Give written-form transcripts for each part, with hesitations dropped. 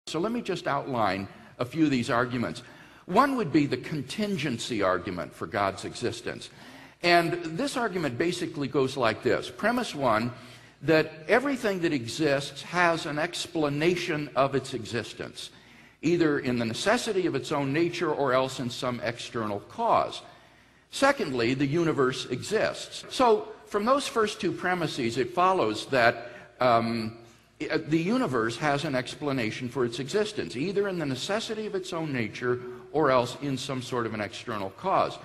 So let me just outline a few of these arguments. One would be the contingency argument for God's existence. And this argument basically goes like this. Premise one, that everything that exists has an explanation of its existence, either in the necessity of its own nature or else in some external cause. Secondly, the universe exists. So from those first two premises, it follows that the universe has an explanation for its existence, either in the necessity of its own nature or else in some sort of an external cause.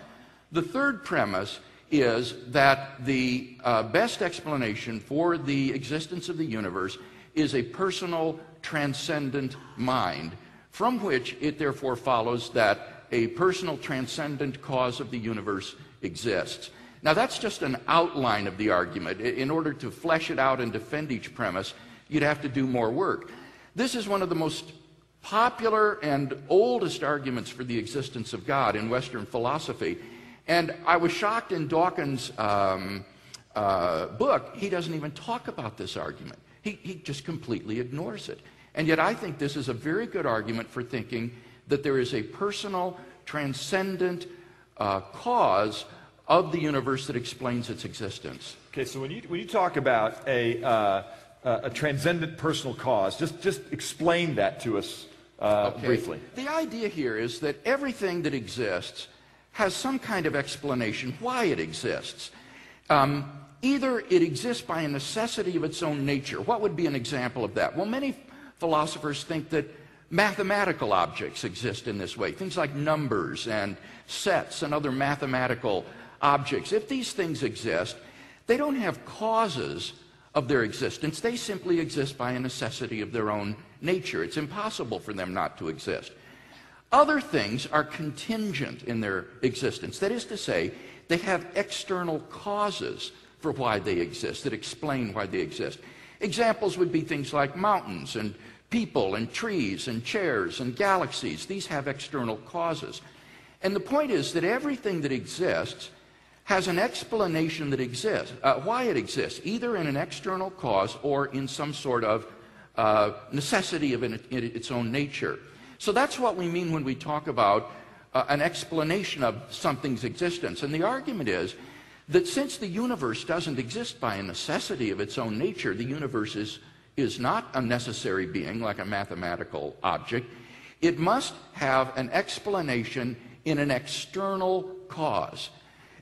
The third premise is that the best explanation for the existence of the universe is a personal, transcendent mind, from which it therefore follows that a personal, transcendent cause of the universe exists. Now that's just an outline of the argument. In order to flesh it out and defend each premise, you'd have to do more work. This is one of the most popular and oldest arguments for the existence of God in Western philosophy. And I was shocked in Dawkins' book, he doesn't even talk about this argument. He just completely ignores it. And yet I think this is a very good argument for thinking that there is a personal, transcendent cause of the universe that explains its existence. Okay, so when you talk about a transcendent personal cause, just explain that to us briefly. The idea here is that everything that exists has some kind of explanation why it exists. Either it exists by a necessity of its own nature. What would be an example of that? Well, many philosophers think that mathematical objects exist in this way, things like numbers and sets and other mathematical objects. If these things exist, they don't have causes of their existence. They simply exist by a necessity of their own nature. It's impossible for them not to exist. Other things are contingent in their existence. That is to say, they have external causes for why they exist, that explain why they exist. Examples would be things like mountains and people and trees and chairs and galaxies. These have external causes. And the point is that everything that exists has an explanation that exists, why it exists, either in an external cause or in some sort of necessity of its own nature. So that's what we mean when we talk about an explanation of something's existence. And the argument is that since the universe doesn't exist by a necessity of its own nature, the universe is not a necessary being like a mathematical object. It must have an explanation in an external cause.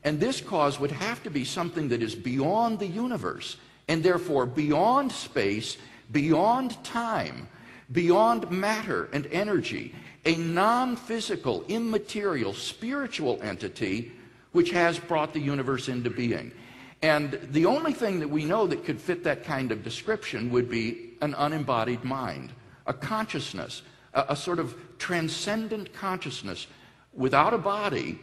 And this cause would have to be something that is beyond the universe, and therefore beyond space, beyond time, beyond matter and energy, a non-physical, immaterial, spiritual entity which has brought the universe into being. And the only thing that we know that could fit that kind of description would be an unembodied mind, a consciousness, a sort of transcendent consciousness without a body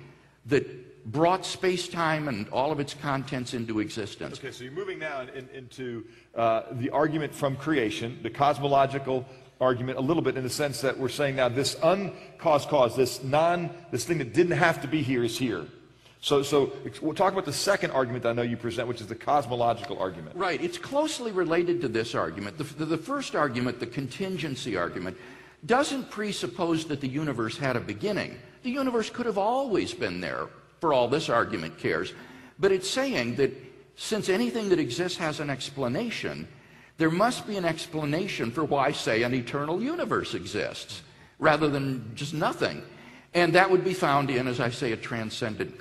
that brought space-time and all of its contents into existence. Okay, so you're moving now into the argument from creation, the cosmological argument, a little bit in the sense that we're saying now this uncaused cause, this thing that didn't have to be here is here. So we'll talk about the second argument that I know you present, which is the cosmological argument. Right. It's closely related to this argument. The first argument, the contingency argument, doesn't presuppose that the universe had a beginning. The universe could have always been there, for all this argument cares. But it's saying that since anything that exists has an explanation, there must be an explanation for why, say, an eternal universe exists, rather than just nothing. And that would be found in, as I say, a transcendent